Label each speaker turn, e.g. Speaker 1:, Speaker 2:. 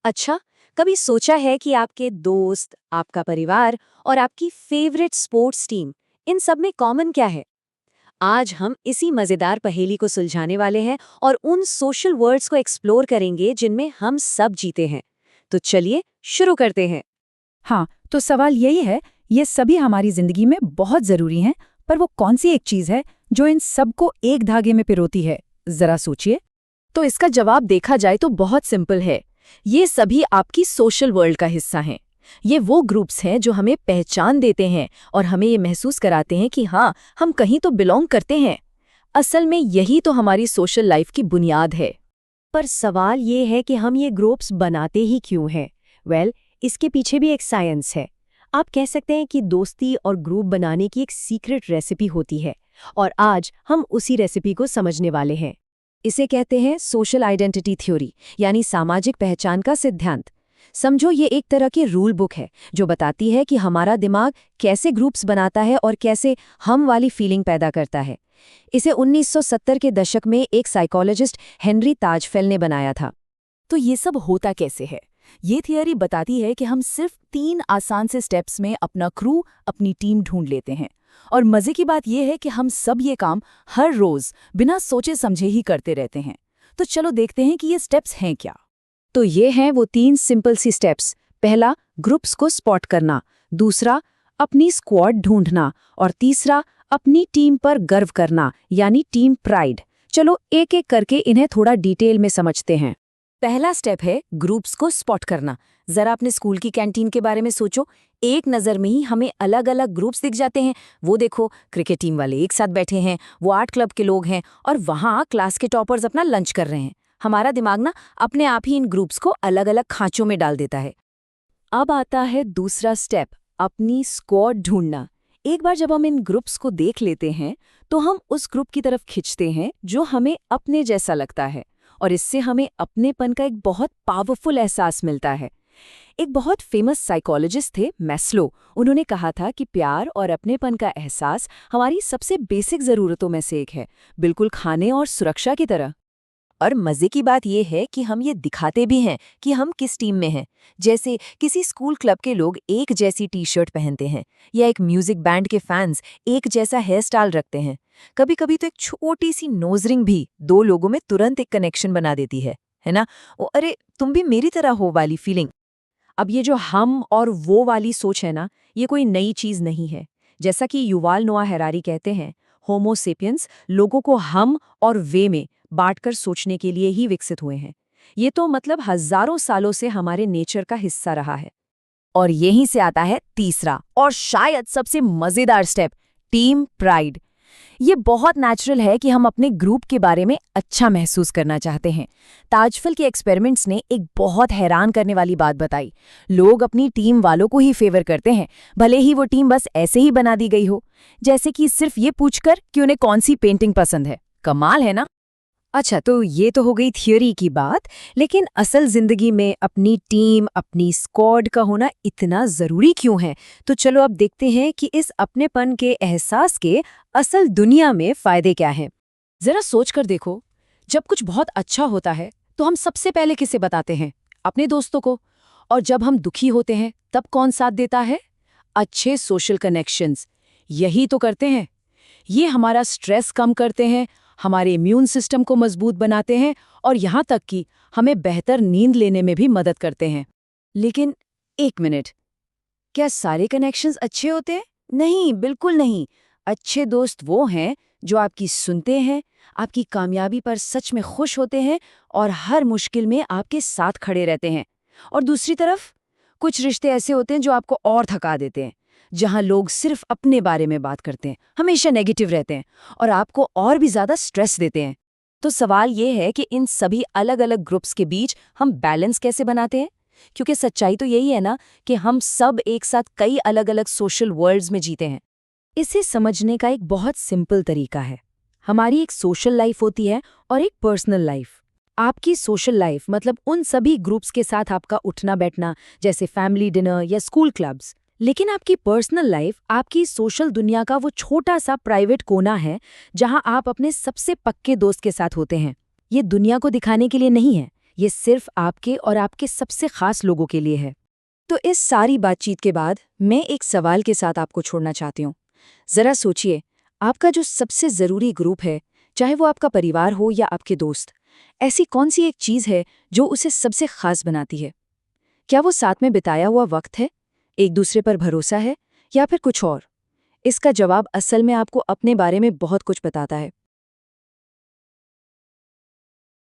Speaker 1: अच्छा, कभी सोचा है कि आपके दोस्त, आपका परिवार और आपकी फेवरेट स्पोर्ट्स टीम, इन सब में कॉमन क्या है? आज हम इसी मजेदार पहेली को सुलझाने वाले हैं और उन सोशल वर्ड्स को एक्सप्लोर करेंगे जिनमें हम सब जीते हैं। तो चलिए शुरू करते हैं।
Speaker 2: हाँ, तो सवाल यही है, ये सभी हमारी जिंदगी में बहुत जरूरी हैं, पर वो कौन सी एक चीज है जो इन सबको एक धागे में पिरोती है? जरा सोचिए।
Speaker 3: तो इसका जवाब देखा जाए तो बहुत सिंपल है। ये सभी आपकी सोशल वर्ल्ड का हिस्सा हैं। ये वो ग्रुप्स हैं जो हमें पहचान देते हैं और हमें ये महसूस कराते हैं कि हाँ, हम कहीं तो बिलोंग करते हैं। असल में यही तो हमारी सोशल लाइफ की बुनियाद है।
Speaker 1: पर सवाल ये है कि हम ये ग्रुप्स बनाते ही क्यों हैं? इसके पीछे भी एक साइंस है। आप कह सकते हैं कि दोस्ती और ग्रुप बनाने की एक सीक्रेट रेसिपी होती है, और आज हम उसी रेसिपी को समझने वाले हैं। इसे कहते हैं सोशल आइडेंटिटी थ्योरी, यानी सामाजिक पहचान का सिद्धांत। समझो, ये एक तरह की रूल बुक है जो बताती है कि हमारा दिमाग कैसे ग्रुप्स बनाता है और कैसे हम वाली फीलिंग पैदा करता है। इसे 1970 के दशक में एक साइकोलॉजिस्ट हेनरी ताजफेल ने बनाया था।
Speaker 3: तो ये सब होता कैसे है? ये थियरी बताती है कि हम सिर्फ 3 आसान से स्टेप्स में अपना क्रू, अपनी टीम ढूंढ लेते हैं। और मजे की बात यह है कि हम सब ये काम हर रोज बिना सोचे समझे ही करते रहते हैं। तो चलो देखते हैं कि ये स्टेप्स हैं क्या।
Speaker 1: तो ये हैं वो 3 सिंपल सी स्टेप्स। पहला, ग्रुप्स को स्पॉट करना। दूसरा, अपनी स्क्वाड ढूंढना। और तीसरा, अपनी टीम पर गर्व करना, यानी टीम प्राइड। चलो एक एक करके इन्हें थोड़ा डिटेल में समझते हैं।
Speaker 3: पहला स्टेप है ग्रुप्स को स्पॉट करना। जरा अपने स्कूल की कैंटीन के बारे में सोचो। एक नज़र में ही हमें अलग अलग ग्रुप्स दिख जाते हैं। वो देखो, क्रिकेट टीम वाले एक साथ बैठे हैं, वो आर्ट क्लब के लोग हैं, और वहाँ क्लास के टॉपर्स अपना लंच कर रहे हैं। हमारा दिमाग ना अपने आप ही इन ग्रुप्स को अलग अलग खांचों में डाल देता है। अब आता है दूसरा स्टेप, अपनी स्क्वाड ढूंढना। एक बार जब हम इन ग्रुप्स को देख लेते हैं तो हम उस ग्रुप की तरफ खिंचते हैं जो हमें अपने जैसा लगता है, और इससे हमें अपनेपन का एक बहुत पावरफुल एहसास मिलता है। एक बहुत फेमस साइकोलॉजिस्ट थे, मैस्लो। उन्होंने कहा था कि प्यार और अपनेपन का एहसास हमारी सबसे बेसिक ज़रूरतों में से एक है, बिल्कुल खाने और सुरक्षा की तरह। और मजे की बात यह है कि हम ये दिखाते भी हैं कि हम किस टीम में हैं। जैसे किसी स्कूल क्लब के लोग एक जैसी टी शर्ट पहनते हैं, या एक म्यूजिक बैंड के फैंस एक जैसा हेयर स्टाइल रखते हैं। कभी कभी तो एक छोटी सी नोज रिंग भी 2 लोगों में तुरंत एक कनेक्शन बना देती है ना? ओ अरे, तुम भी मेरी तरह हो वाली फीलिंग।
Speaker 1: अब ये जो हम और वो वाली सोच है ना, ये कोई नई चीज नहीं है। जैसा कि युवाल नोआ हैरारी कहते हैं, होमो सेपियंस लोगों को हम और वे में बांटकर सोचने के लिए ही विकसित हुए हैं। ये तो मतलब हजारों सालों से हमारे नेचर का हिस्सा रहा है।
Speaker 3: और यहीं से आता है तीसरा और शायद सबसे मजेदार स्टेप, टीम प्राइड। ये बहुत नेचुरल है कि हम अपने ग्रुप के बारे में अच्छा महसूस करना चाहते हैं। ताजफल के एक्सपेरिमेंट्स ने एक बहुत हैरान करने वाली बात बताई। लोग अपनी टीम वालों को ही फेवर करते हैं, भले ही वो टीम बस ऐसे ही बना दी गई हो, जैसे कि सिर्फ ये पूछकर कि उन्हें कौन सी पेंटिंग पसंद है। कमाल है ना?
Speaker 1: अच्छा, तो ये तो हो गई थियोरी की बात, लेकिन असल जिंदगी में अपनी टीम, अपनी स्क्वाड का होना इतना जरूरी क्यों है? तो चलो अब देखते हैं कि इस अपनेपन के एहसास के असल दुनिया में फायदे क्या हैं। जरा सोच कर देखो, जब कुछ बहुत अच्छा होता है तो हम सबसे पहले किसे बताते हैं? अपने दोस्तों को। और जब हम दुखी होते हैं तब कौन साथ देता है? अच्छे सोशल कनेक्शंस। यही तो करते हैं। ये हमारा स्ट्रेस कम करते हैं, हमारे इम्यून सिस्टम को मजबूत बनाते हैं, और यहाँ तक कि हमें बेहतर नींद लेने में भी मदद करते हैं। लेकिन एक मिनट, क्या सारे कनेक्शंस अच्छे होते हैं? नहीं, बिल्कुल नहीं। अच्छे दोस्त वो हैं जो आपकी सुनते हैं, आपकी कामयाबी पर सच में खुश होते हैं और हर मुश्किल में आपके साथ खड़े रहते हैं। और दूसरी तरफ कुछ रिश्ते ऐसे होते हैं जो आपको और थका देते हैं, जहां लोग सिर्फ अपने बारे में बात करते हैं, हमेशा नेगेटिव रहते हैं और आपको और भी ज्यादा स्ट्रेस देते हैं। तो सवाल ये है कि इन सभी अलग अलग ग्रुप्स के बीच हम बैलेंस कैसे बनाते हैं? क्योंकि सच्चाई तो यही है ना कि हम सब एक साथ कई अलग अलग सोशल वर्ल्ड्स में जीते हैं। इसे समझने का एक बहुत सिंपल तरीका है। हमारी एक सोशल लाइफ होती है और एक पर्सनल लाइफ। आपकी सोशल लाइफ मतलब उन सभी ग्रुप्स के साथ आपका उठना बैठना, जैसे फैमिली डिनर या स्कूल क्लब्स। लेकिन आपकी पर्सनल लाइफ आपकी सोशल दुनिया का वो छोटा सा प्राइवेट कोना है जहां आप अपने सबसे पक्के दोस्त के साथ होते हैं। ये दुनिया को दिखाने के लिए नहीं है,
Speaker 3: ये सिर्फ आपके और आपके सबसे खास लोगों के लिए है।
Speaker 2: तो इस सारी बातचीत के बाद मैं एक सवाल के साथ आपको छोड़ना चाहती हूँ। जरा सोचिए, आपका जो सबसे ज़रूरी ग्रुप है, चाहे वो आपका परिवार हो या आपके दोस्त, ऐसी कौन सी एक चीज़ है जो उसे सबसे खास बनाती है? क्या वो साथ में बिताया हुआ वक्त है, एक दूसरे पर भरोसा है, या फिर कुछ और? इसका जवाब असल में आपको अपने बारे में बहुत कुछ बताता है।